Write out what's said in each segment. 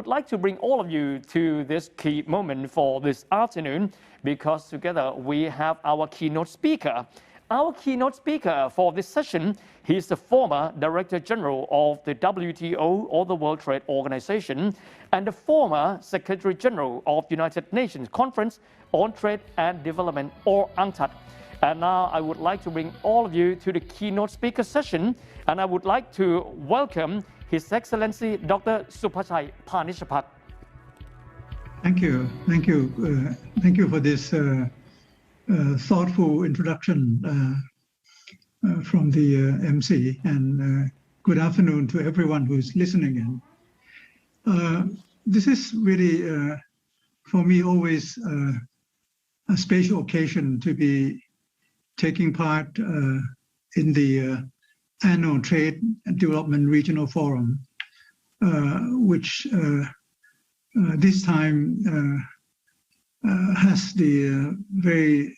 would like to bring all of you to this key moment for this afternoon because together we have our keynote speaker. Our keynote speaker for this session, he is the former Director General of the WTO, or the World Trade Organization, and the former Secretary General of the United Nations Conference on Trade and Development, or UNCTAD. And now I would like to bring all of you to the keynote speaker session, and I would like to welcome His Excellency Dr. Supachai Panitchpakdi. Thank you. Thank you. Thank you for this thoughtful introduction from the MC, and good afternoon to everyone who's listening in. This is really, for me, always a special occasion to be taking part in the annual Trade and Development Regional Forum, which this time has the very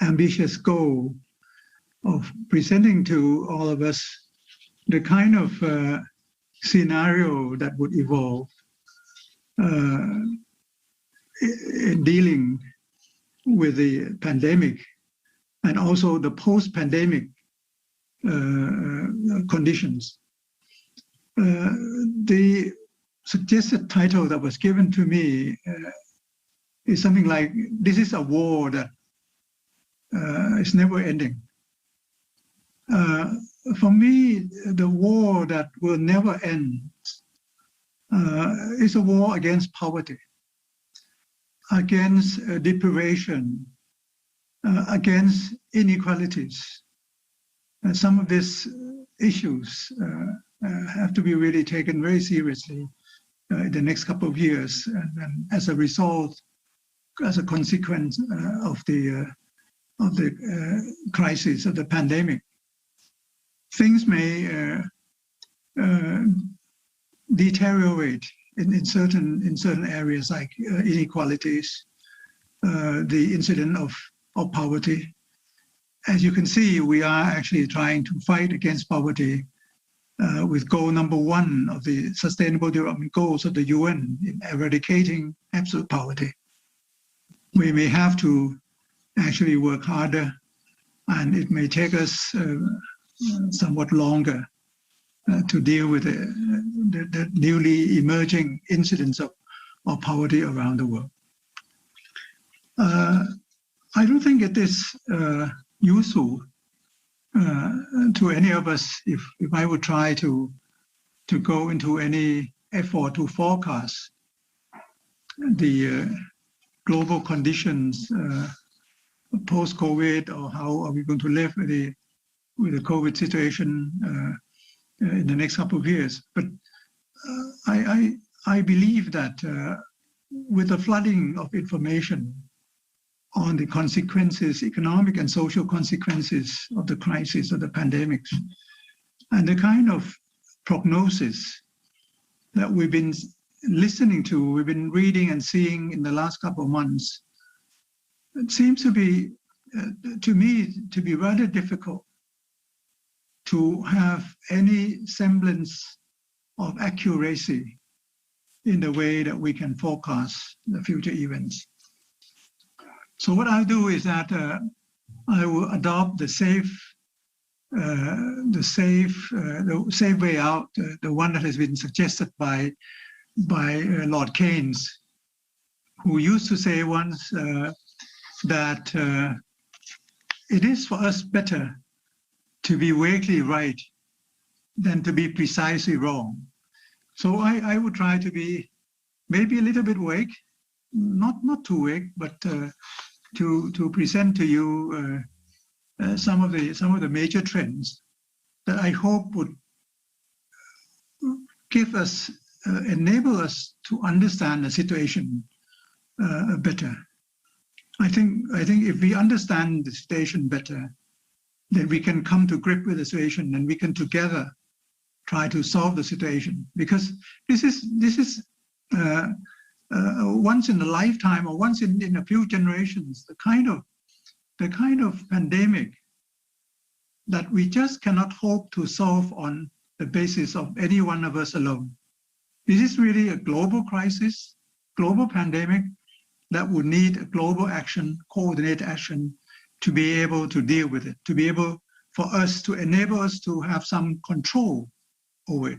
ambitious goal of presenting to all of us the kind of scenario that would evolve in dealing with the pandemic and also the post-pandemic conditions. The suggested title that was given to me is something like, this is a war that is never ending. For me, the war that will never end is a war against poverty, against deprivation, against inequalities. Some of these issues have to be really taken very seriously in the next couple of years, and as a result, as a consequence of the crisis of the pandemic, things may deteriorate in certain areas, like inequalities, the incidence of poverty. As you can see, we are actually trying to fight against poverty with goal number 1 of the Sustainable Development Goals of the UN, in eradicating absolute poverty. We may have to actually work harder, and it may take us somewhat longer to deal with the newly emerging incidence of poverty around the world. I don't think it is useful to any of us if I would try to go into any effort to forecast the global conditions post-COVID, or how are we going to live with the COVID situation in the next couple of years. But I believe that with the flooding of information on the consequences, economic and social consequences of the crisis of the pandemics, and the kind of prognosis that we've been listening to, we've been reading and seeing in the last couple of months, it seems to be, to me, to be rather difficult to have any semblance of accuracy in the way that we can forecast the future events. So what I'll do is that I will adopt the safe way out, the one that has been suggested by Lord Keynes, who used to say once that it is for us better to be vaguely right than to be precisely wrong. So I would try to be maybe a little bit vague, not too vague, but to present to you some of the major trends that I hope would give us, enable us to understand the situation better. I think if we understand the situation better, then we can come to grip with the situation, and we can together try to solve the situation. Because this is once in a lifetime, or once in a few generations, the kind of pandemic that we just cannot hope to solve on the basis of any one of us alone. This is really a global crisis, global pandemic that would need a global action, coordinated action to be able to deal with it, to be able for us to enable us to have some control over it.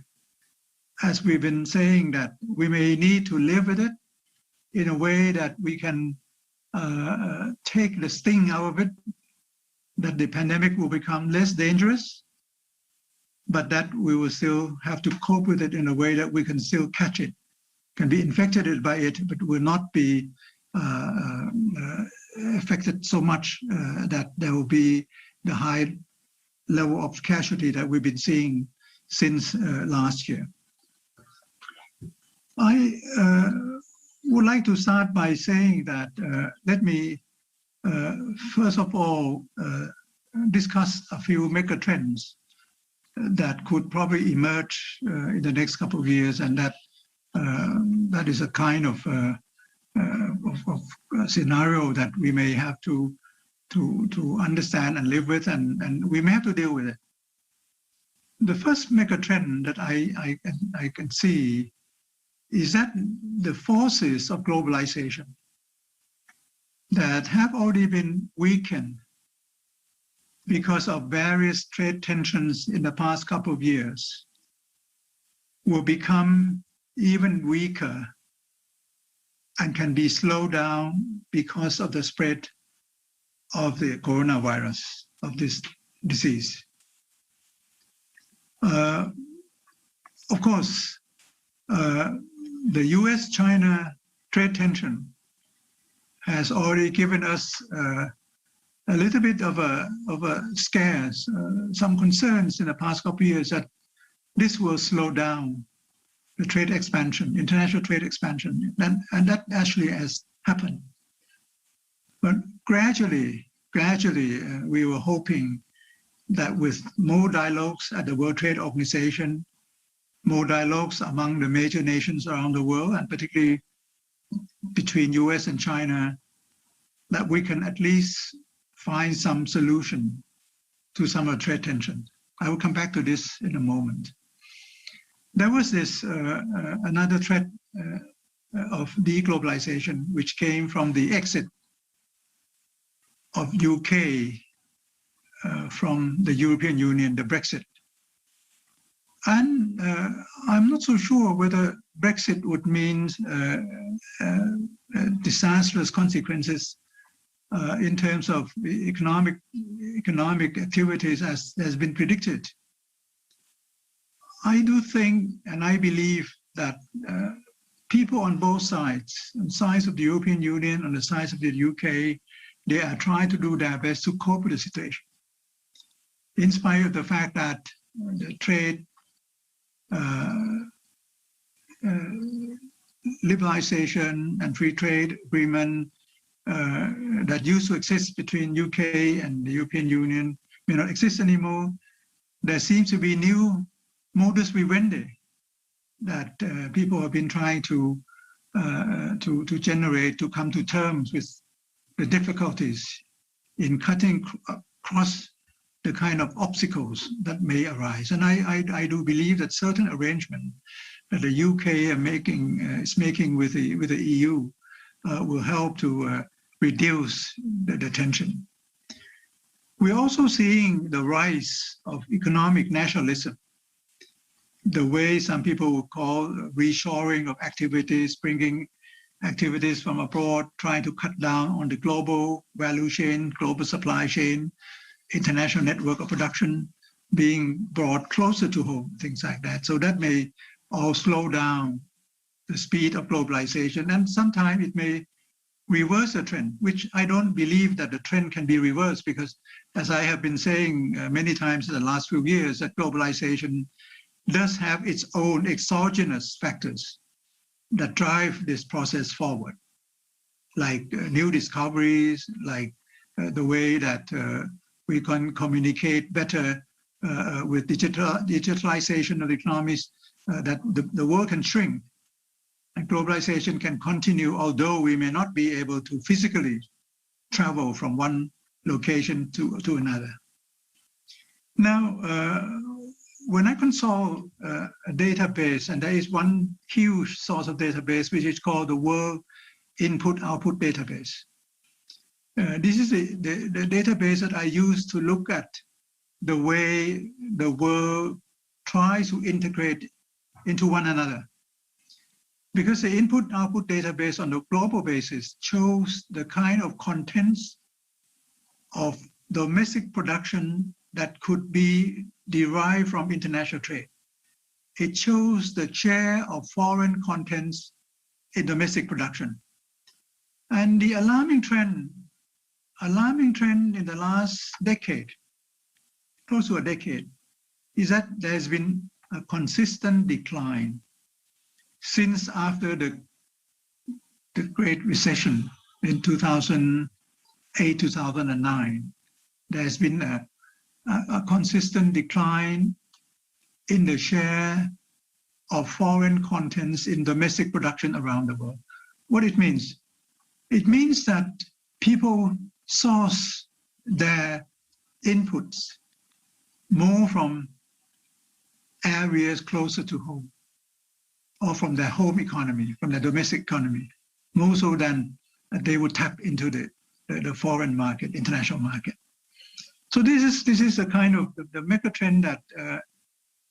As we've been saying, that we may need to live with it in a way that we can take the sting out of it, that the pandemic will become less dangerous, but that we will still have to cope with it in a way that we can still catch it, can be infected by it, but will not be affected so much that there will be the high level of casualty that we've been seeing since last year. I would like to start by saying that let me first of all discuss a few mega trends that could probably emerge in the next couple of years, and that is a kind of scenario that we may have to understand and live with, and we may have to deal with it. The first mega trend that I can see is that the forces of globalization that have already been weakened because of various trade tensions in the past couple of years will become even weaker and can be slowed down because of the spread of the coronavirus, of this disease. Of course, the US-China trade tension has already given us a little bit of a scares, some concerns in the past couple of years that this will slow down the trade expansion, international trade expansion, and that actually has happened. But gradually, we were hoping that with more dialogues at the World Trade Organization, more dialogues among the major nations around the world, and particularly between US and China, that we can at least find some solution to some of the trade tensions. I will come back to this in a moment. There was this another threat of deglobalization, which came from the exit of UK from the European Union, the Brexit. And I'm not so sure whether Brexit would mean disastrous consequences in terms of economic activities as has been predicted. I do think, and I believe, that people on both sides, on the sides of the European Union, on the sides of the UK, they are trying to do their best to cope with the situation. In spite of the fact that the trade liberalization and free trade agreement that used to exist between UK and the European Union may not exist anymore. There seems to be new modus vivendi that people have been trying to generate, to come to terms with the difficulties in cutting across the kind of obstacles that may arise. And I do believe that certain arrangement that the UK is making with the EU will help to reduce the tension. We're also seeing the rise of economic nationalism, the way some people would call reshoring of activities, bringing activities from abroad, trying to cut down on the global value chain, global supply chain, international network of production being brought closer to home, things like that. So that may all slow down the speed of globalization, and sometimes it may reverse the trend, which I don't believe that the trend can be reversed, because as I have been saying many times in the last few years, that globalization does have its own exogenous factors that drive this process forward, like new discoveries, like the way that we can communicate better with digitalization of economies, that the world can shrink and globalization can continue, although we may not be able to physically travel from one location to another. Now, when I consult a database, and there is one huge source of database, which is called the World Input-Output Database. This is the database that I use to look at the way the world tries to integrate into one another. Because the input-output database on a global basis shows the kind of contents of domestic production that could be derived from international trade. It shows the share of foreign contents in domestic production. And the alarming trend in the last decade, close to a decade, is that there's been a consistent decline since after the Great Recession in 2008, 2009. There's been a consistent decline in the share of foreign contents in domestic production around the world. What it means? It means that people source their inputs more from areas closer to home, or from their home economy, from their domestic economy, more so than they would tap into the foreign market, international market. So this is a kind of the mega trend that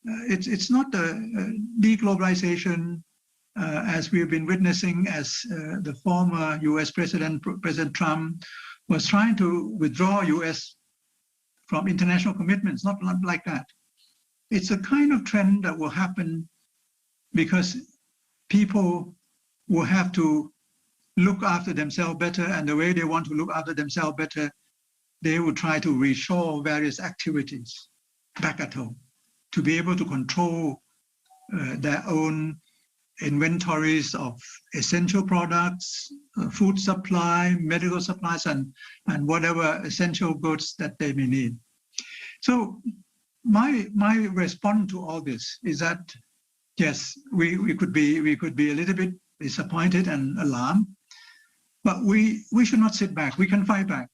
it's not the deglobalization as we've been witnessing, as the former U.S. President Trump was trying to withdraw U.S. from international commitments, not like that. It's a kind of trend that will happen because people will have to look after themselves better, and the way they want to look after themselves better, they will try to reshore various activities back at home to be able to control their own inventories of essential products, food supply, medical supplies, and whatever essential goods that they may need. So my response to all this is that, yes, we could be a little bit disappointed and alarmed, but we should not sit back. We can fight back.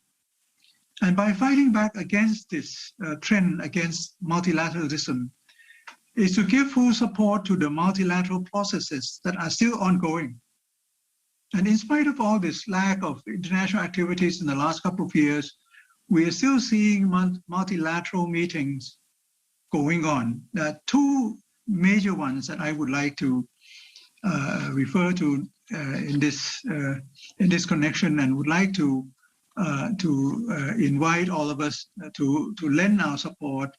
And by fighting back against this trend against multilateralism is to give full support to the multilateral processes that are still ongoing. And in spite of all this lack of international activities in the last couple of years, we are still seeing multilateral meetings going on. There are two major ones that I would like to refer to in this connection, and would like to invite all of us to lend our support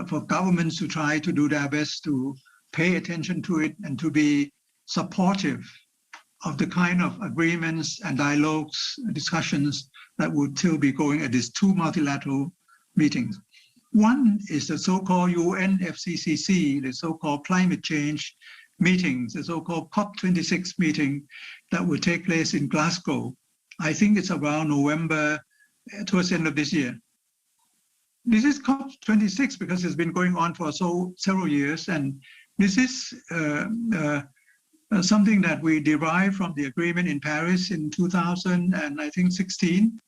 for governments to try to do their best to pay attention to it and to be supportive of the kind of agreements and dialogues, discussions that would still be going at these two multilateral meetings. One is the so-called UNFCCC, the so-called climate change meetings, the so-called COP26 meeting that will take place in Glasgow. I think it's around November, towards the end of this year. This is COP26 because it's been going on for several years, and this is something that we derived from the agreement in Paris in 2016,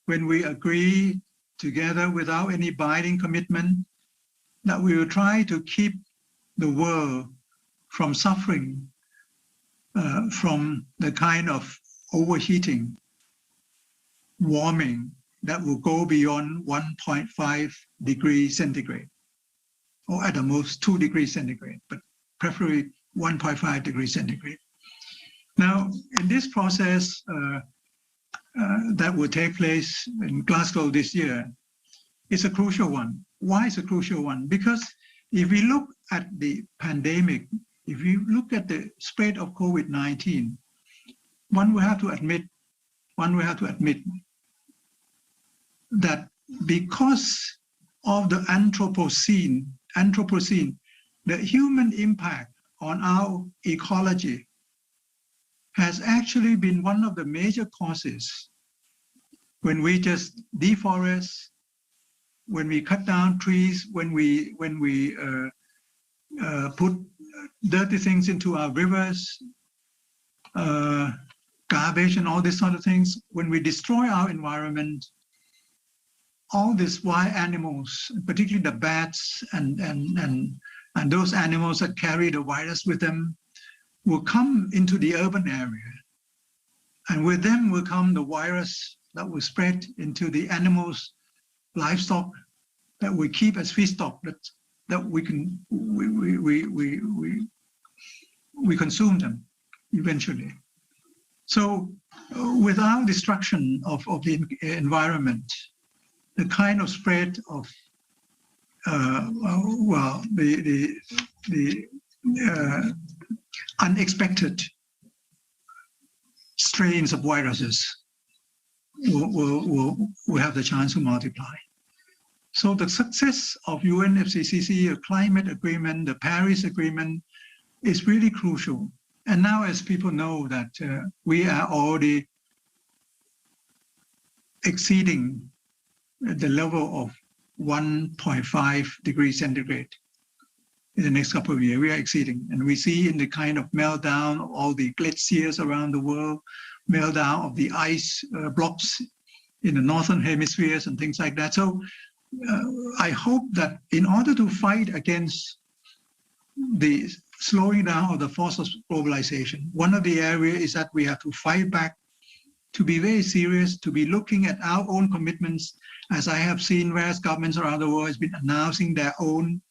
when we agreed together without any binding commitment that we will try to keep the world from suffering from the kind of overheating, warming that will go beyond 1.5 degrees centigrade, or at the most 2 degrees centigrade, but preferably 1.5 degrees centigrade. Now, in this process that will take place in Glasgow this year, it's a crucial one. Why is a crucial one? Because if we look at the pandemic, if we look at the spread of COVID-19, one will have to admit that because of the Anthropocene, the human impact on our ecology has actually been one of the major causes. When we just deforest, when we cut down trees, when we put dirty things into our rivers, garbage and all these sort of things, when we destroy our environment, all these wild animals, particularly the bats and those animals that carry the virus with them, will come into the urban area. And with them will come the virus that will spread into the animals, livestock that we keep as feedstock that we consume them eventually. So without destruction of the environment, the kind of spread of the unexpected strains of viruses will have the chance to multiply. So the success of UNFCCC, a climate agreement, the Paris Agreement, is really crucial. And now, as people know that we are already exceeding the level of 1.5 degrees centigrade in the next couple of years, we are exceeding. And we see in the kind of meltdown of all the glaciers around the world, meltdown of the ice blocks in the northern hemispheres and things like that. So I hope that in order to fight against the slowing down of the force of globalization, one of the areas is that we have to fight back, to be very serious, to be looking at our own commitments. As I have seen various governments around the world has been announcing their own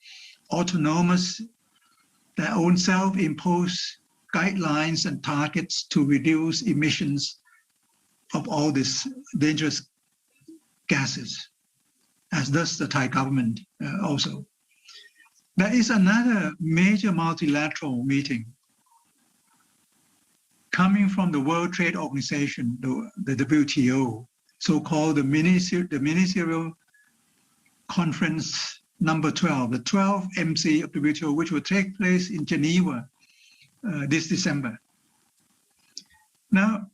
autonomous, their own self-imposed guidelines and targets to reduce emissions of all these dangerous gases, as does the Thai government also. There is another major multilateral meeting coming from the World Trade Organization, the WTO, so-called the Ministerial Conference number 12, the 12th MC of the WTO, which will take place in Geneva this December. Now,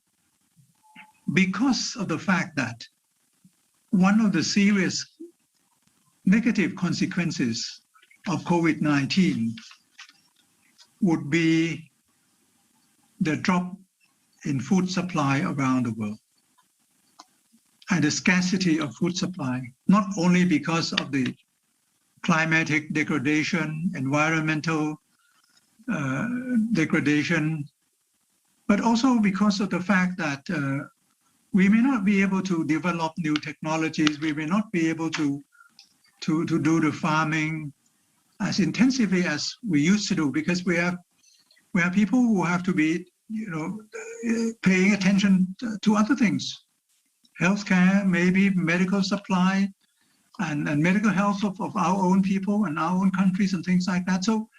because of the fact that one of the serious negative consequences of COVID-19 would be the drop in food supply around the world and the scarcity of food supply, not only because of the climatic degradation, environmental degradation, but also because of the fact that we may not be able to develop new technologies, we may not be able to do the farming as intensively as we used to do, because we have people who have to be, paying attention to other things, healthcare, maybe medical supply, and medical health of our own people and our own countries and things like that. So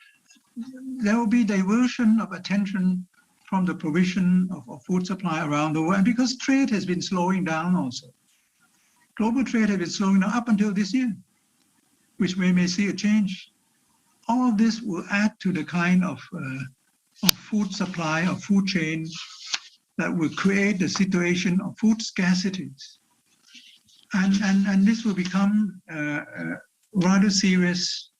there will be diversion of attention from the provision of food supply around the world, and because trade has been slowing down also. Global trade has been slowing down up until this year, which we may see a change. All of this will add to the kind of food supply, of food chain that will create the situation of food scarcities. And this will become rather serious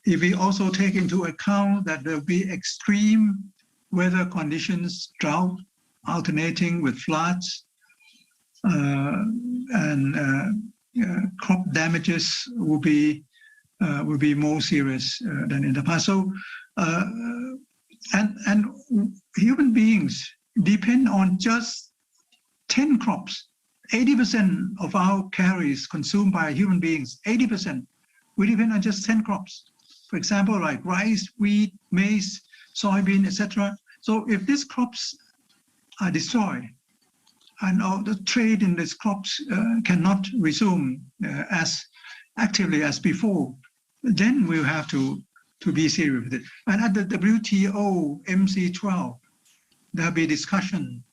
if we also take into account that there will be extreme weather conditions, drought alternating with floods, and crop damages will be more serious than in the past. So, and human beings depend on just 10 crops. 80% of our calories consumed by human beings, 80%, we depend on just 10 crops. For example, like rice, wheat, maize, soybean, etc. So if these crops are destroyed and all the trade in these crops cannot resume as actively as before, then we'll have to be serious with it. And at the WTO MC12, there'll be discussion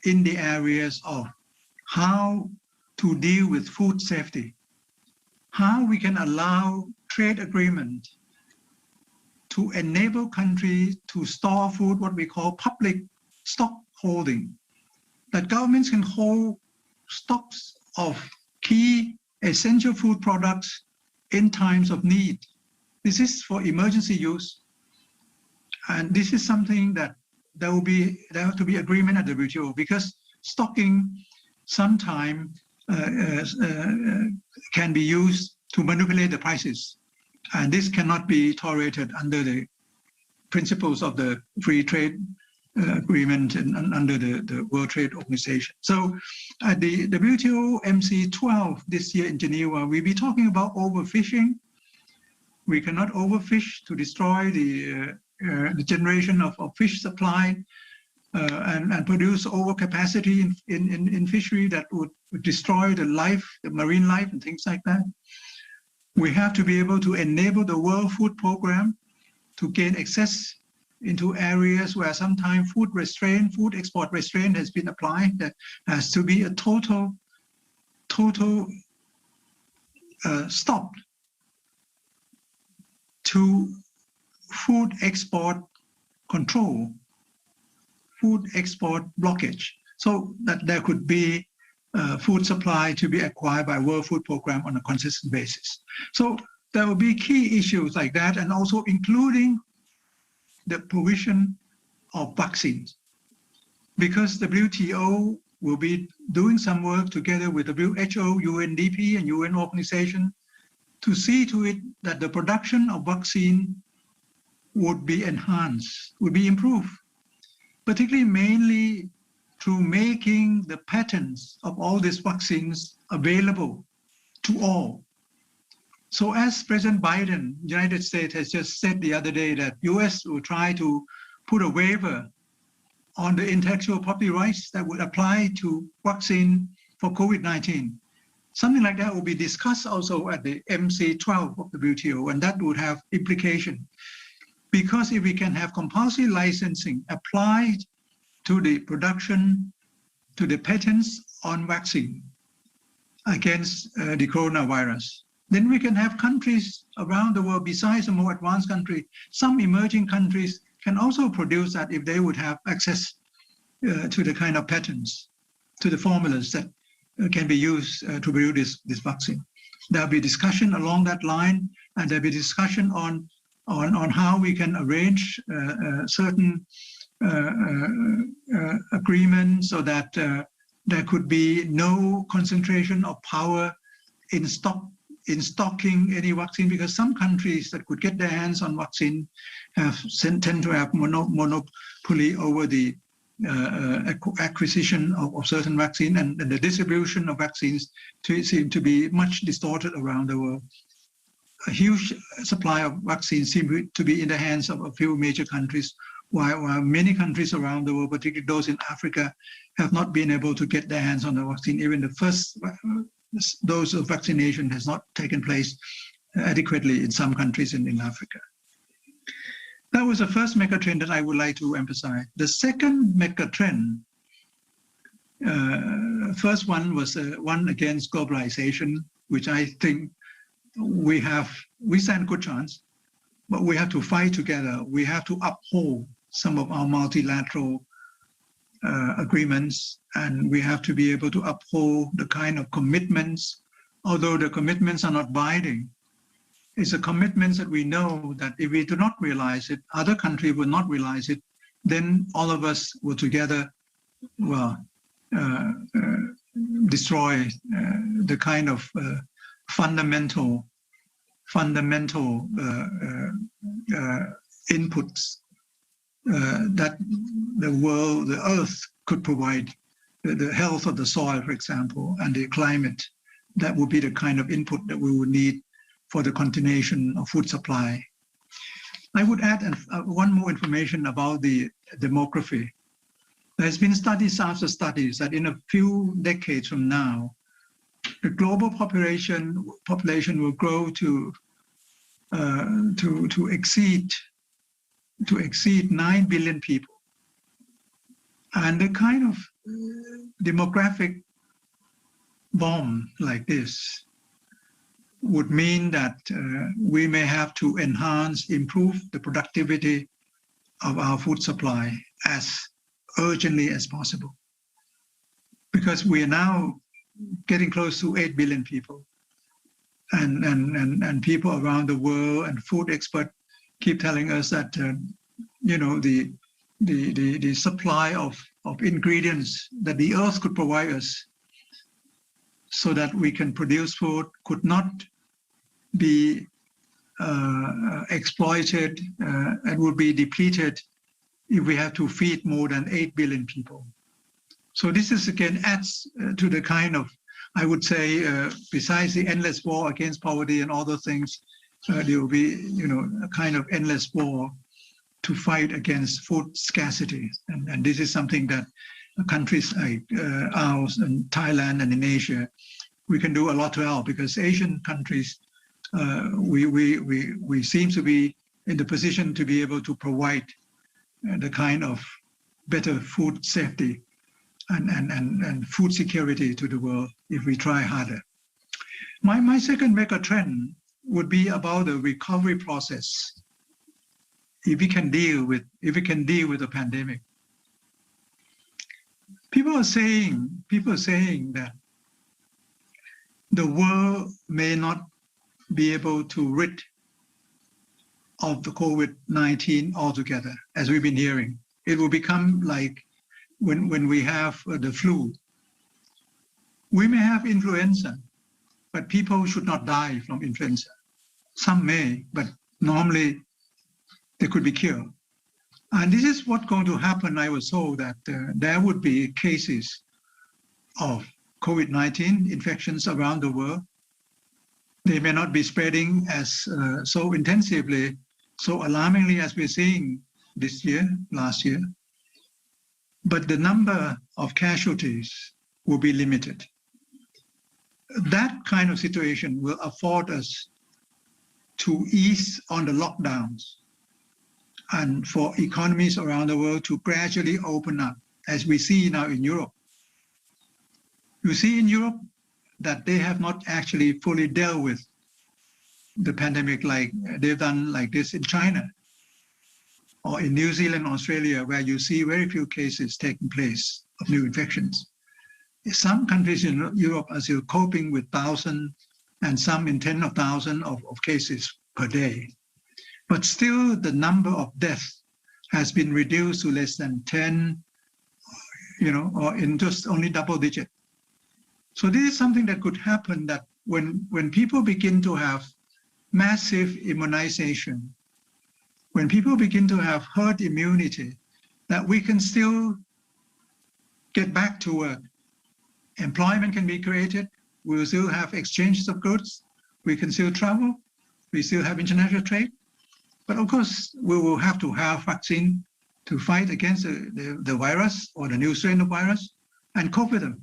in the areas of how to deal with food safety, how we can allow trade agreement to enable countries to store food, what we call public stock holding, that governments can hold stocks of key essential food products in times of need. This is for emergency use. And this is something that there have to be agreement at the WTO, because stocking sometimes can be used to manipulate the prices. And this cannot be tolerated under the principles of the free trade agreement and under the World Trade Organization. So at the WTO MC12 this year in Geneva, we'll be talking about overfishing. We cannot overfish to destroy the generation of fish supply and produce overcapacity in fishery that would destroy the marine life and things like that. We have to be able to enable the World Food Program to gain access into areas where sometimes food export restraint has been applied. That has to be a total stop to food export control, food export blockage, so that there could be food supply to be acquired by World Food Program on a consistent basis. So there will be key issues like that, and also including the provision of vaccines, because WTO will be doing some work together with WHO, UNDP, and UN organization to see to it that the production of vaccine would be enhanced, would be improved, particularly mainly through making the patents of all these vaccines available to all. So as President Biden, United States, has just said the other day that US will try to put a waiver on the intellectual property rights that would apply to vaccine for COVID-19. Something like that will be discussed also at the MC12 of the WTO, and that would have implication. Because if we can have compulsory licensing applied to the production, to the patents on vaccine against the coronavirus, then we can have countries around the world, besides a more advanced country, some emerging countries can also produce that if they would have access to the kind of patents, to the formulas that can be used to produce this vaccine. There'll be discussion along that line, and there'll be discussion on how we can arrange certain agreements so that there could be no concentration of power in stocking any vaccine, because some countries that could get their hands on vaccine tend to have monopoly over the acquisition of certain vaccine, and the distribution of vaccines seem to be much distorted around the world. A huge supply of vaccines seem to be in the hands of a few major countries, while many countries around the world, particularly those in Africa, have not been able to get their hands on the vaccine. Even the first dose of vaccination has not taken place adequately in some countries in Africa. That was the first megatrend that I would like to emphasize. The second megatrend, first one was one against globalization, which I think we stand a good chance, but we have to fight together. We have to uphold some of our multilateral agreements, and we have to be able to uphold the kind of commitments, although the commitments are not binding. It's a commitment that we know that if we do not realize it, other countries will not realize it, then all of us will together, destroy the kind of fundamental inputs that the earth could provide, the health of the soil, for example, and the climate. That would be the kind of input that we would need for the continuation of food supply. I would add one more information about the demography. There's been studies after studies that in a few decades from now, the global population will grow to exceed 9 billion people. And the kind of demographic bomb like this would mean that we may have to improve the productivity of our food supply as urgently as possible. Because we are now getting close to 8 billion people. And people around the world and food experts keep telling us that the supply of ingredients that the earth could provide us so that we can produce food could not be exploited and would be depleted if we have to feed more than 8 billion people. So this is again adds to the kind of, I would say, besides the endless war against poverty and other things, there will be, a kind of endless war to fight against food scarcity. And this is something that countries like ours and Thailand and in Asia, we can do a lot to help, because Asian countries, we seem to be in the position to be able to provide the kind of better food safety and food security to the world if we try harder. My second mega trend would be about the recovery process. If we can deal with the pandemic, people are saying that the world may not be able to rid of the COVID-19 altogether, as we've been hearing. It will become like when we have the flu. We may have influenza, but people should not die from influenza. Some may, but normally they could be cured. And this is what's going to happen. I was told that there would be cases of COVID-19 infections around the world. They may not be spreading as so intensively, so alarmingly as we're seeing this year, last year, but the number of casualties will be limited. That kind of situation will afford us to ease on the lockdowns and for economies around the world to gradually open up, as we see now in Europe. You see in Europe that they have not actually fully dealt with the pandemic like they've done like this in China or in New Zealand, Australia, where you see very few cases taking place of new infections. Some countries in Europe are still coping with thousands and some in tens of thousands of cases per day. But still the number of deaths has been reduced to less than 10, or in just only double digit. So this is something that could happen, that when people begin to have massive immunization, when people begin to have herd immunity, that we can still get back to work. Employment can be created. We will still have exchanges of goods. We can still travel. We still have international trade. But of course, we will have to have vaccine to fight against the virus or the new strain of virus and cope with them.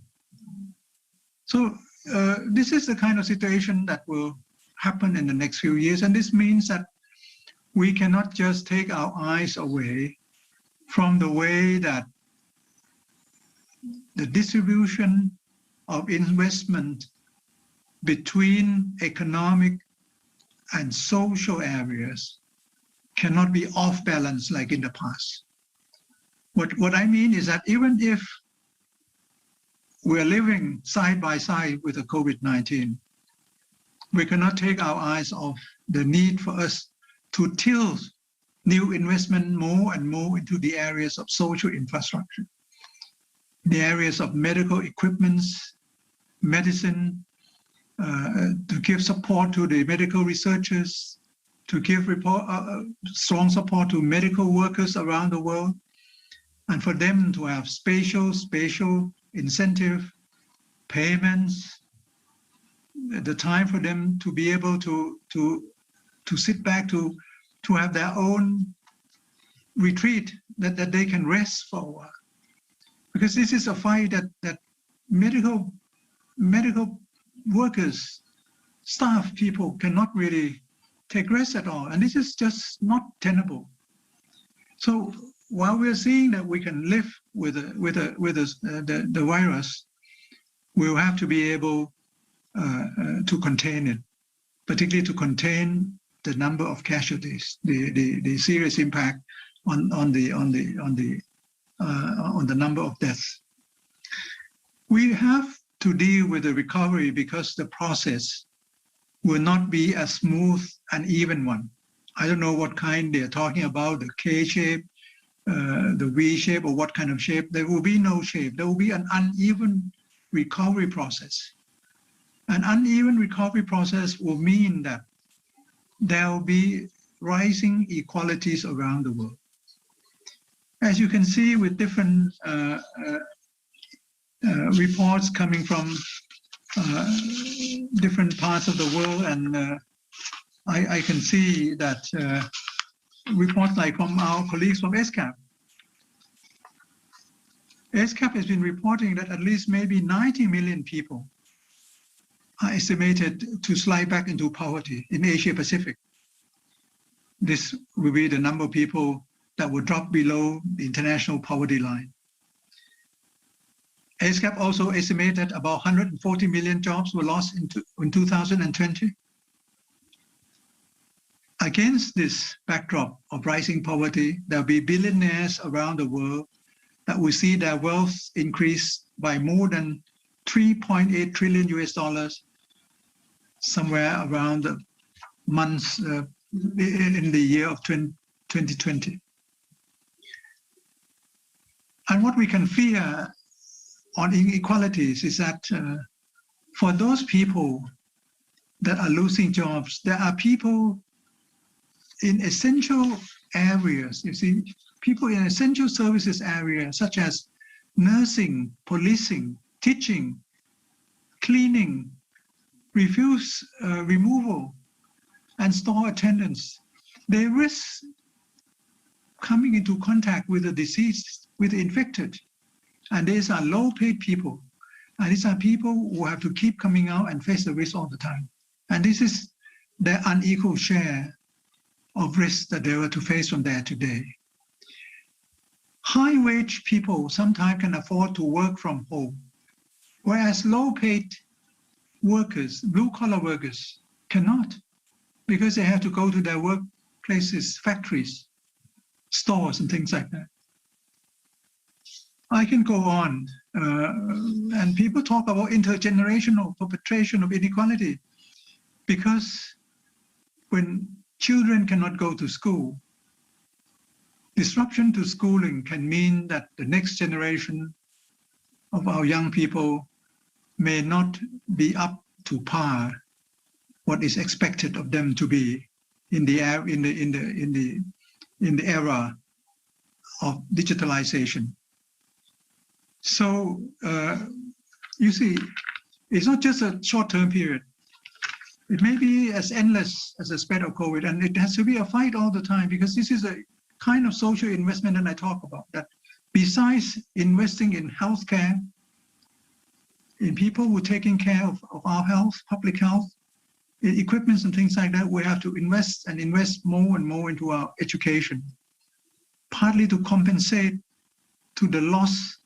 So this is the kind of situation that will happen in the next few years. And this means that we cannot just take our eyes away from the way that the distribution of investment between economic and social areas cannot be off balance like in the past. What I mean is that even if we're living side by side with the COVID-19, we cannot take our eyes off the need for us to tilt new investment more and more into the areas of social infrastructure, the areas of medical equipments, medicine, to give support to the medical researchers, to give strong support to medical workers around the world, and for them to have spatial incentive payments, the time for them to be able to sit back, to have their own retreat, that they can rest for a while. Because this is a fight that medical workers, staff people cannot really take rest at all. And this is just not tenable. So while we're seeing that we can live with the virus, we'll have to be able to contain it, particularly to contain the number of casualties, the serious impact on the number of deaths. We have to deal with the recovery because the process will not be a smooth and even one. I don't know what kind they're talking about, the K shape, the V shape, or what kind of shape. There will be no shape. There will be an uneven recovery process. An uneven recovery process will mean that there will be rising inequalities around the world. As you can see with different reports coming from different parts of the world, and I can see that reports like from our colleagues from ESCAP. ESCAP has been reporting that at least maybe 90 million people are estimated to slide back into poverty in Asia Pacific. This will be the number of people that will drop below the international poverty line. ESCAP also estimated about 140 million jobs were lost in 2020. Against this backdrop of rising poverty, there will be billionaires around the world that will see their wealth increase by more than 3.8 trillion US dollars somewhere around the months in the year of 2020. And what we can fear on inequalities is that for those people that are losing jobs, there are people in essential areas, you see, people in essential services areas such as nursing, policing, teaching, cleaning, refuse removal, and store attendance. They risk coming into contact with the disease, with the infected. And these are low-paid people. And these are people who have to keep coming out and face the risk all the time. And this is their unequal share of risks that they were to face from there today. High-wage people sometimes can afford to work from home, whereas low-paid workers, blue-collar workers, cannot, because they have to go to their workplaces, factories, stores, and things like that. I can go on, and people talk about intergenerational perpetration of inequality, because when children cannot go to school, disruption to schooling can mean that the next generation of our young people may not be up to par what is expected of them to be in the era of digitalization. So you see, it's not just a short-term period. It may be as endless as the spread of COVID, and it has to be a fight all the time, because this is a kind of social investment that I talk about, that besides investing in healthcare, in people who are taking care of our health, public health, in equipments and things like that, we have to invest and invest more and more into our education, partly to compensate to the loss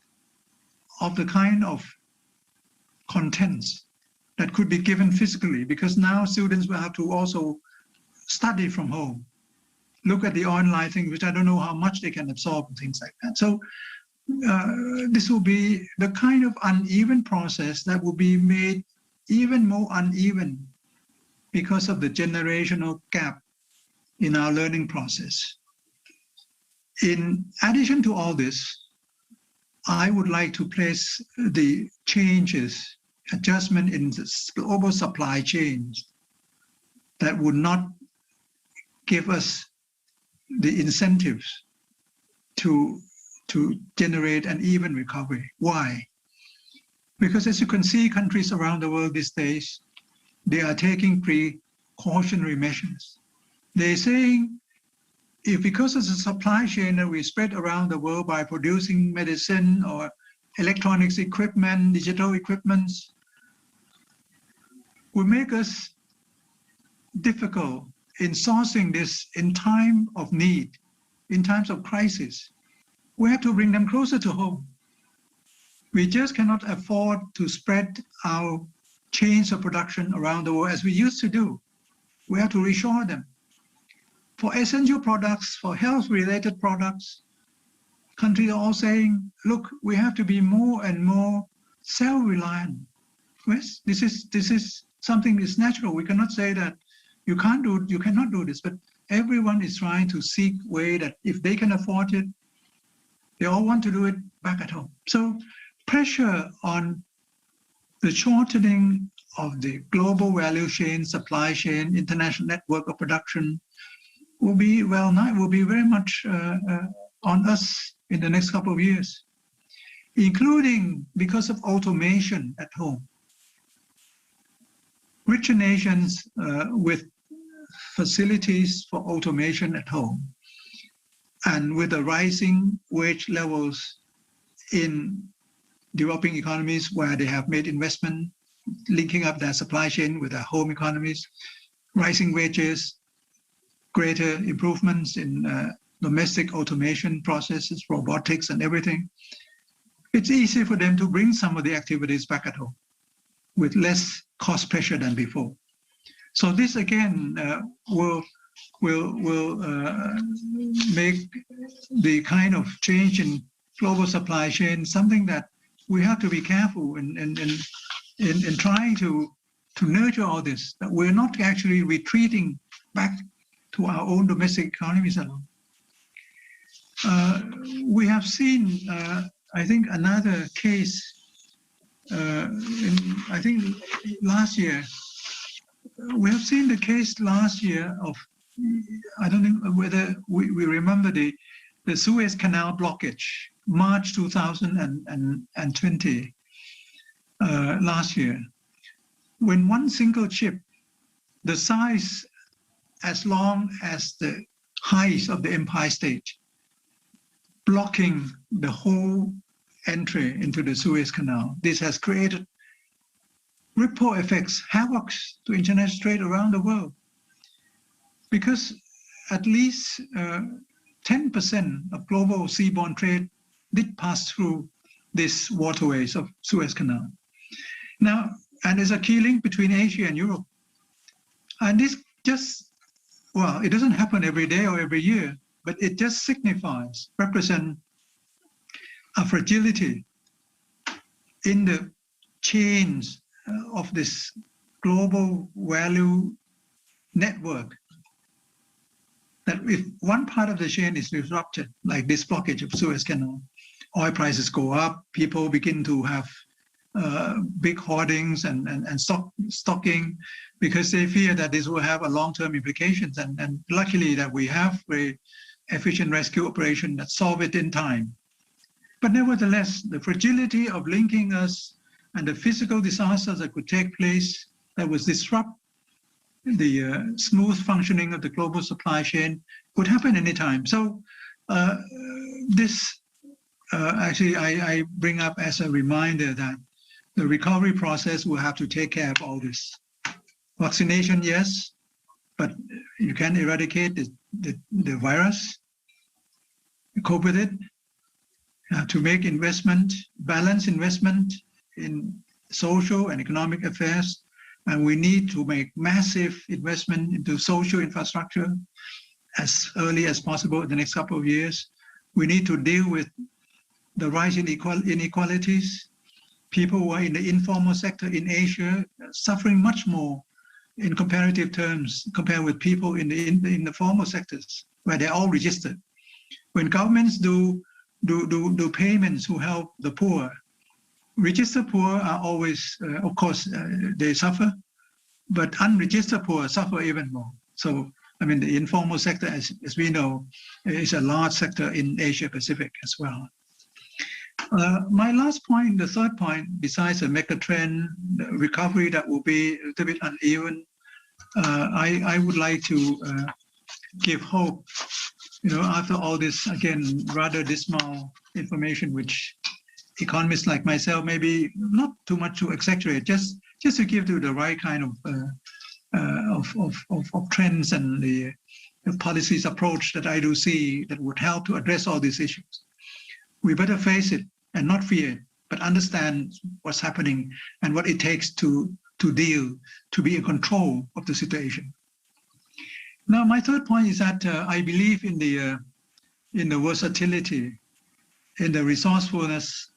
of the kind of contents that could be given physically, because now students will have to also study from home, look at the online thing, which I don't know how much they can absorb and things like that. So this will be the kind of uneven process that will be made even more uneven because of the generational gap in our learning process. In addition to all this, I would like to place the changes, adjustment in the global supply chains that would not give us the incentives to generate an even recovery. Why? Because as you can see, countries around the world these days, they are taking precautionary measures. They're saying, if because of the supply chain that we spread around the world by producing medicine or electronics equipment, digital equipments, will make us difficult in sourcing this in time of need, in times of crisis. We have to bring them closer to home. We just cannot afford to spread our chains of production around the world as we used to do. We have to reshore them. For essential products, for health-related products, countries are all saying, look, we have to be more and more self-reliant. Yes, this is something that's natural. We cannot say that you cannot do this, but everyone is trying to seek way that if they can afford it, they all want to do it back at home. So pressure on the shortening of the global value chain, supply chain, international network of production will be very much on us in the next couple of years, including because of automation at home. Richer nations with facilities for automation at home and with the rising wage levels in developing economies where they have made investment, linking up their supply chain with their home economies, rising wages, greater improvements in domestic automation processes, robotics and everything. It's easy for them to bring some of the activities back at home with less cost pressure than before. So this again will make the kind of change in global supply chain something that we have to be careful in trying to nurture all this, that we're not actually retreating back to our own domestic economies alone. We have seen, I think, another case, I think last year, we have seen the case last year of, I don't know whether we remember the Suez Canal blockage, March 2020, last year, when one single ship, the size as long as the height of the Empire State, blocking the whole entry into the Suez Canal. This has created ripple effects, havocs to international trade around the world, because at least 10% of global seaborne trade did pass through these waterways of Suez Canal. Now, and there's a key link between Asia and Europe. And this just, well, it doesn't happen every day or every year, but it just signifies, represents a fragility in the chains of this global value network, that if one part of the chain is disrupted, like this blockage of Suez Canal, oil prices go up, people begin to have big hoardings and stocking, because they fear that this will have a long-term implications. And luckily that we have very efficient rescue operation that solve it in time. But nevertheless, the fragility of linking us and the physical disasters that could take place that would disrupt the smooth functioning of the global supply chain could happen anytime. So this actually I bring up as a reminder that the recovery process will have to take care of all this. Vaccination, yes, but you can eradicate the virus, cope with it. To make investment, balanced investment in social and economic affairs, and we need to make massive investment into social infrastructure as early as possible in the next couple of years. We need to deal with the rise in inequalities. People who are in the informal sector in Asia are suffering much more in comparative terms compared with people in the formal sectors where they're all registered. When governments do payments to help the poor, registered poor are always, of course, they suffer, but unregistered poor suffer even more. So, I mean, the informal sector, as we know, is a large sector in Asia Pacific as well. My last point, the third point, besides the mega trend, the recovery that will be a little bit uneven, I would like to give hope. You know, after all this, again, rather dismal information, which economists like myself, maybe not too much to exaggerate, just to give you the right kind of trends and the policies approach that I do see that would help to address all these issues. We better face it and not fear it, but understand what's happening and what it takes to deal, to be in control of the situation. Now, my third point is that I believe in the versatility, in the resourcefulness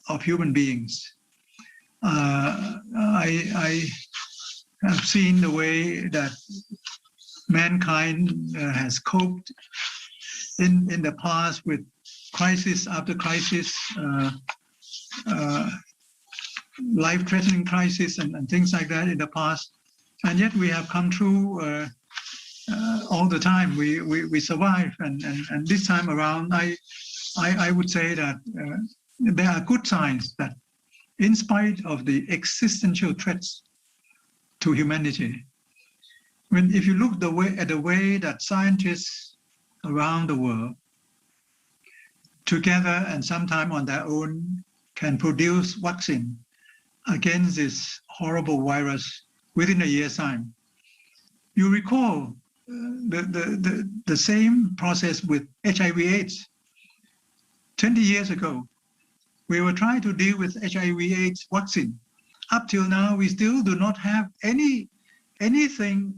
of human beings. I have seen the way that mankind has coped in the past with crisis after crisis, life-threatening crisis and things like that in the past. And yet we have come through all the time. We survive. And this time around, I would say that there are good signs that in spite of the existential threats to humanity, if you look at the way that scientists around the world, together and sometime on their own, can produce vaccine against this horrible virus within a year's time. You recall the same process with HIV/AIDS. 20 years ago, we were trying to deal with HIV/AIDS vaccine. Up till now, we still do not have anything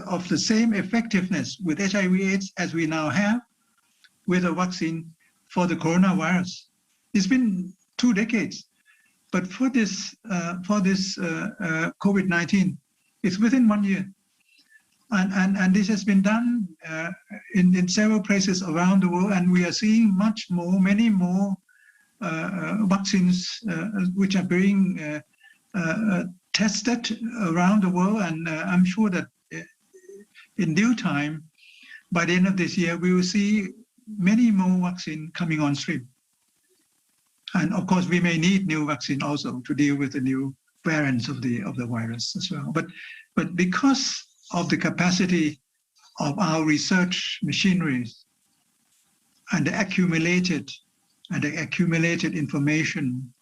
of the same effectiveness with HIV/AIDS as we now have with a vaccine for the coronavirus. It's been 2 decades, but for this COVID-19, it's within 1 year, and this has been done in several places around the world, and we are seeing many more vaccines which are being tested around the world, and I'm sure that in due time, by the end of this year, we will see many more vaccines coming on stream. And of course, we may need new vaccine also to deal with the new variants of the virus as well. But because of the capacity of our research machineries and the accumulated information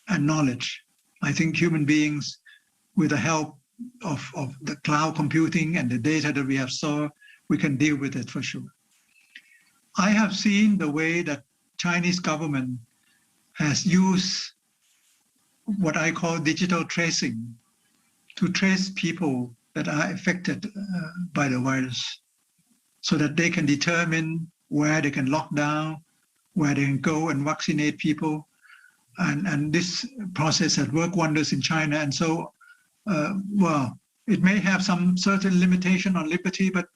and knowledge, I think human beings, with the help of the cloud computing and the data that we have stored, we can deal with it for sure. I have seen the way that Chinese government has used what I call digital tracing to trace people that are affected by the virus, so that they can determine where they can lock down, where they can go and vaccinate people. And this process has worked wonders in China. And so, well, it may have some certain limitation on liberty, but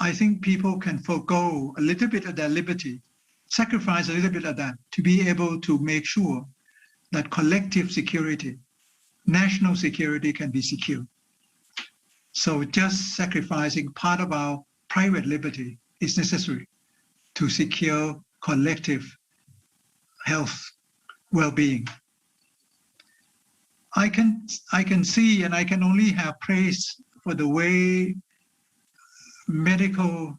I think people can forego a little bit of their liberty, sacrifice a little bit of that to be able to make sure that collective security, national security can be secured. So just sacrificing part of our private liberty is necessary to secure collective health, well-being. I can see, and I can only have praise for the way medical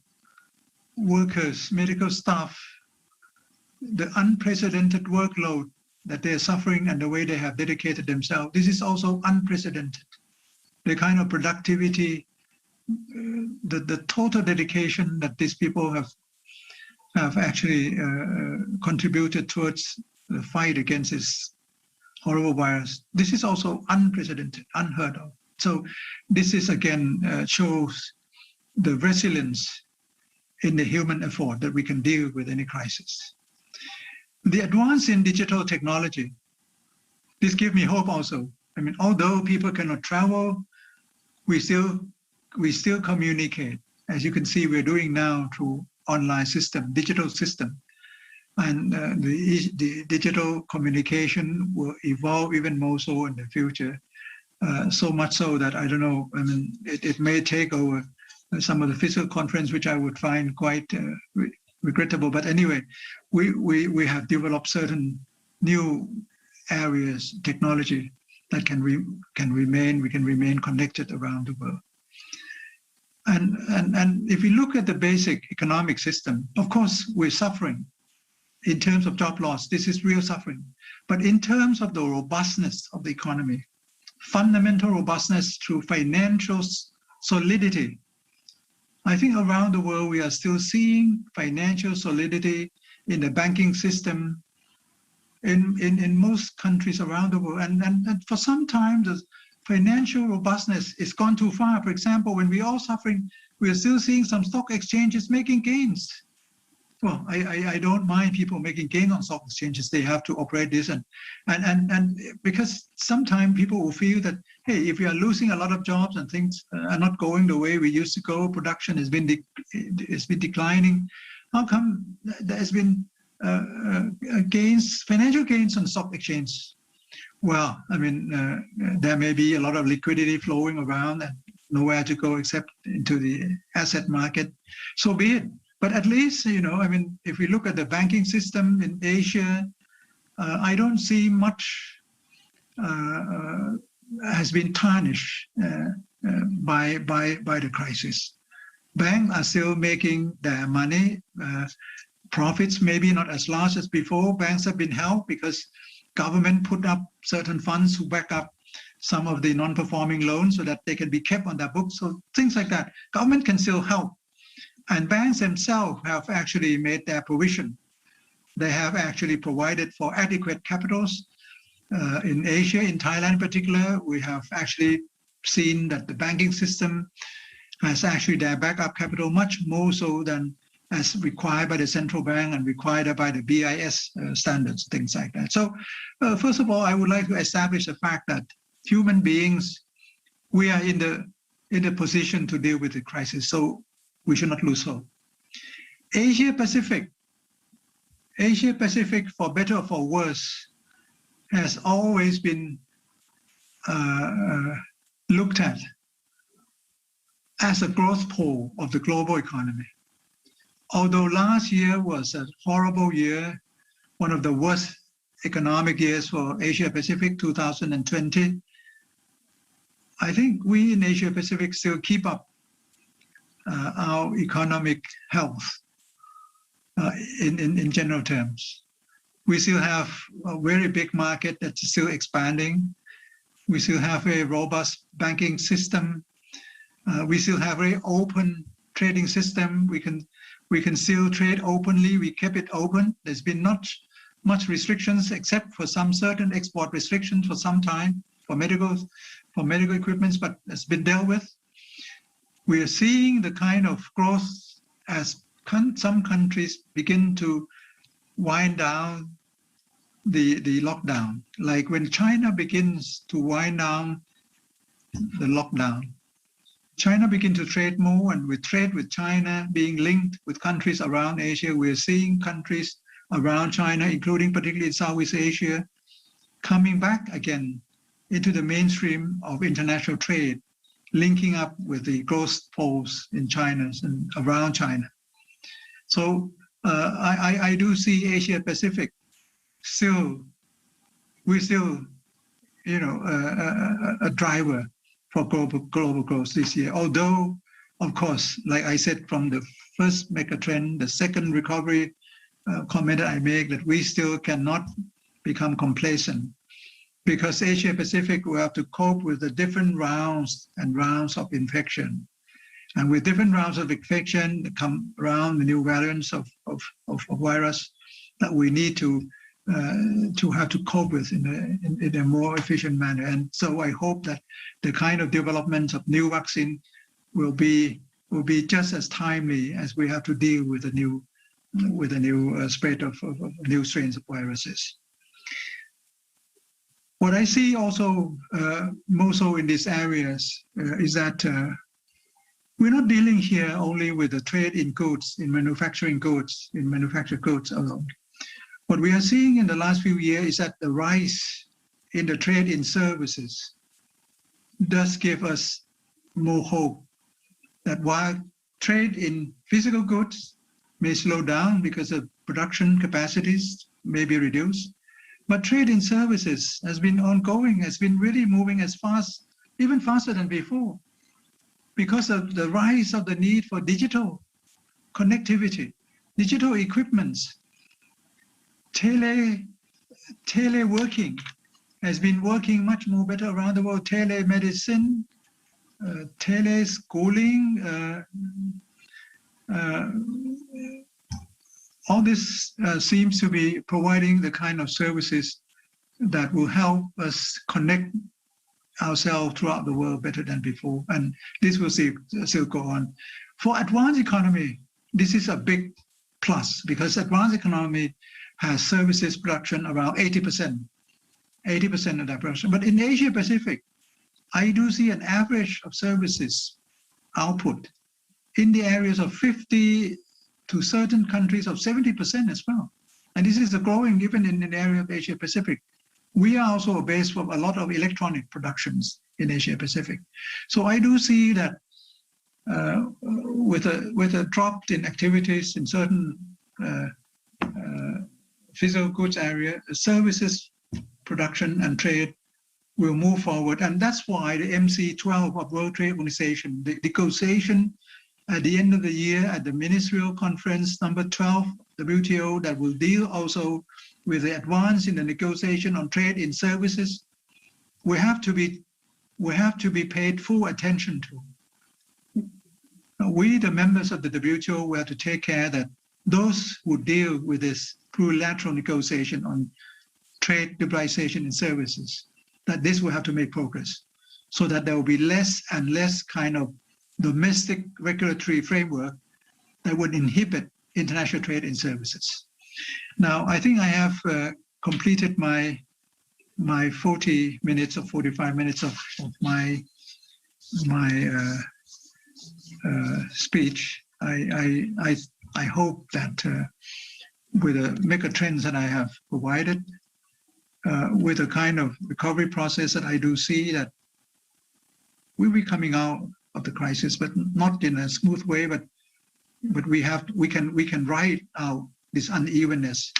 workers, medical staff, the unprecedented workload that they're suffering and the way they have dedicated themselves. This is also unprecedented. The kind of productivity, the total dedication that these people have actually contributed towards the fight against this horrible virus. This is also unprecedented, unheard of. So this is again shows the resilience in the human effort that we can deal with any crisis. The advance in digital technology, this gives me hope also. I mean, although people cannot travel, we still communicate. As you can see, we're doing now through online system, digital system. And the digital communication will evolve even more so in the future. So much so that, I don't know, I mean, it may take over some of the physical conference, which I would find quite regrettable. But anyway, we have developed certain new areas, technology that we can remain connected around the world. And if we look at the basic economic system, of course, we're suffering in terms of job loss. This is real suffering. But in terms of the robustness of the economy, fundamental robustness through financial solidity, I think around the world, we are still seeing financial solidity in the banking system in most countries around the world. And for some time, the financial robustness is gone too far. For example, when we're all suffering, we are still seeing some stock exchanges making gains. Well, I don't mind people making gains on stock exchanges. They have to operate this, and because sometimes people will feel that, hey, if we are losing a lot of jobs and things are not going the way we used to go, production has been declining. How come there has been gains, financial gains on stock exchange? Well, I mean, there may be a lot of liquidity flowing around and nowhere to go except into the asset market. So be it. But at least, I mean, if we look at the banking system in Asia, I don't see much has been tarnished by the crisis. Banks are still making their money. Profits maybe not as large as before. Banks have been helped because government put up certain funds to back up some of the non-performing loans so that they can be kept on their books. So things like that. Government can still help. And banks themselves have actually made their provision. They have actually provided for adequate capitals. In Asia, in Thailand in particular, we have actually seen that the banking system has actually their backup capital much more so than as required by the central bank and required by the BIS standards, things like that. So first of all, I would like to establish the fact that human beings, we are in the position to deal with the crisis, so we should not lose hope. Asia Pacific, for better or for worse, has always been looked at as a growth pole of the global economy. Although last year was a horrible year, one of the worst economic years for Asia Pacific, 2020, I think we in Asia Pacific still keep up our economic health in general terms. We still have a very big market that's still expanding. We still have a robust banking system. We still have a very open trading system. We can still trade openly. We kept it open. There's been not much restrictions except for some certain export restrictions for some time for medical equipments, but it's been dealt with. We are seeing the kind of growth as some countries begin to wind down the lockdown. Like when China begins to wind down the lockdown, China begins to trade more, and with trade with China being linked with countries around Asia, we're seeing countries around China, including particularly in Southeast Asia, coming back again into the mainstream of international trade, linking up with the growth poles in China and around China. So I do see Asia Pacific we're still, a driver for global growth this year. Although, of course, like I said, from the first mega trend, the second recovery comment that I make, that we still cannot become complacent, because Asia Pacific will have to cope with the different rounds and rounds of infection. And with different rounds of infection come around the new variants of virus that we need to have to cope with in a more efficient manner. And so I hope that the kind of development of new vaccine will be just as timely as we have to deal with the new spread of new strains of viruses. What I see also more so in these areas is that we're not dealing here only with the trade in goods, in manufactured goods alone. What we are seeing in the last few years is that the rise in the trade in services does give us more hope that while trade in physical goods may slow down because the production capacities may be reduced, but trade in services has been ongoing, has been really moving as fast, even faster than before, because of the rise of the need for digital connectivity, digital equipments. Teleworking has been working much more better around the world. Telemedicine, teleschooling, all this seems to be providing the kind of services that will help us connect ourselves throughout the world better than before. And this will still go on. For advanced economy, this is a big plus, because advanced economy has services production around 80% of that production. But in Asia Pacific, I do see an average of services output in the areas of 50 to certain countries of 70% as well. And this is growing even in the area of Asia Pacific. we are also a base for a lot of electronic productions in Asia Pacific. So I do see that with a drop in activities in certain physical goods area, services production and trade will move forward. And that's why the MC12 of World Trade Organization, the negotiation at the end of the year at the ministerial conference number 12, WTO, that will deal also with the advance in the negotiation on trade in services, we have to be paid full attention to. We, the members of the WTO, we have to take care that those who deal with this plurilateral negotiation on trade liberalization in services, that this will have to make progress so that there will be less and less kind of domestic regulatory framework that would inhibit international trade in services. Now, I think I have completed my 40 minutes or 45 minutes of my speech. I hope that with the mega trends that I have provided, with the kind of recovery process that I do see, that we'll be coming out of the crisis, but not in a smooth way, but we can ride out this unevenness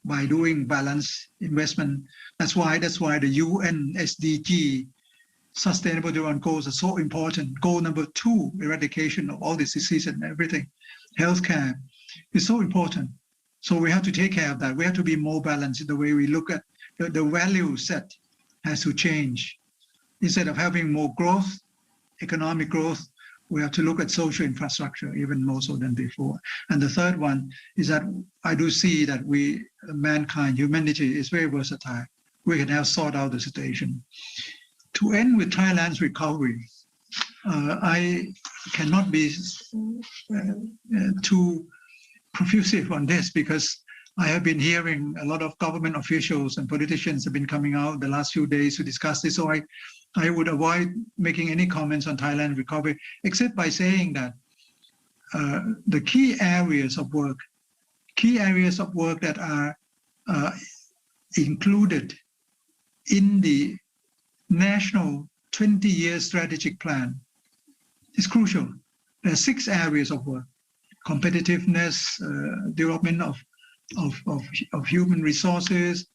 by doing balanced investment. That's why the UN SDG Sustainable Development Goals are so important. Goal number 2, eradication of all these diseases and everything, healthcare is so important. So we have to take care of that. We have to be more balanced in the way we look at the value set has to change. Instead of having more growth, economic growth, we have to look at social infrastructure even more so than before. And the third one is that I do see that mankind, humanity is very versatile. We can have sort out the situation. To end with Thailand's recovery, I cannot be too profusive on this because I have been hearing a lot of government officials and politicians have been coming out the last few days to discuss this. So I would avoid making any comments on Thailand recovery, except by saying that the key areas of work that are included in the national 20-year strategic plan is crucial. There are 6 areas of work: competitiveness, development of human resources,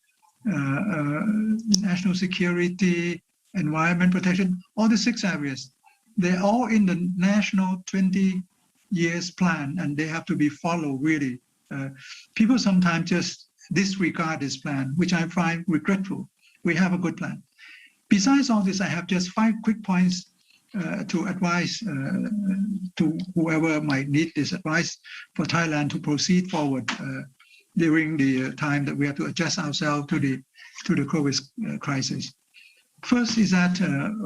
national security, environment protection, all the 6 areas. They're all in the national 20 years plan and they have to be followed really. People sometimes just disregard this plan, which I find regretful. We have a good plan. Besides all this, I have just 5 quick points to advise to whoever might need this advice for Thailand to proceed forward during the time that we have to adjust ourselves to the COVID crisis. First is that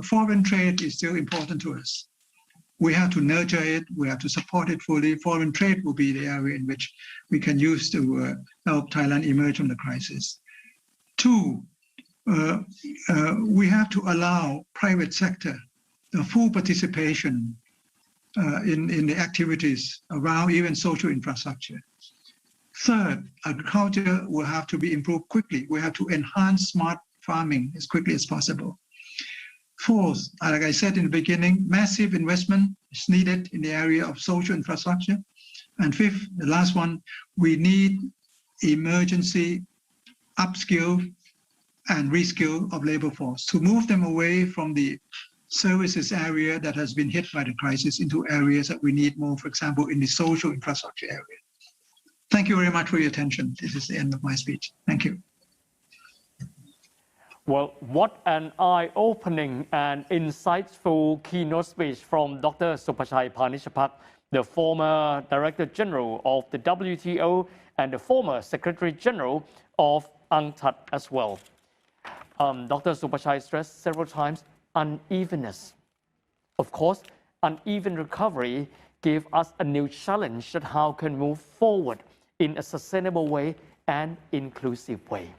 foreign trade is still important to us. We have to nurture it. We have to support it fully. Foreign trade will be the area in which we can use to help Thailand emerge from the crisis. 2, we have to allow private sector the full participation in the activities around even social infrastructure. 3rd, agriculture will have to be improved quickly. We have to enhance smart farming as quickly as possible. 4th, like I said in the beginning, massive investment is needed in the area of social infrastructure. And 5th, the last one, we need emergency upskill and reskill of labor force to move them away from the services area that has been hit by the crisis into areas that we need more, for example, in the social infrastructure area. Thank you very much for your attention. This is the end of my speech. Thank you. Well, what an eye-opening and insightful keynote speech from Dr. Supachai Panitchpakdi, the former Director General of the WTO and the former Secretary General of UNCTAD as well. Dr. Supachai stressed several times unevenness. Of course, uneven recovery gave us a new challenge that how can move forward in a sustainable way and inclusive way.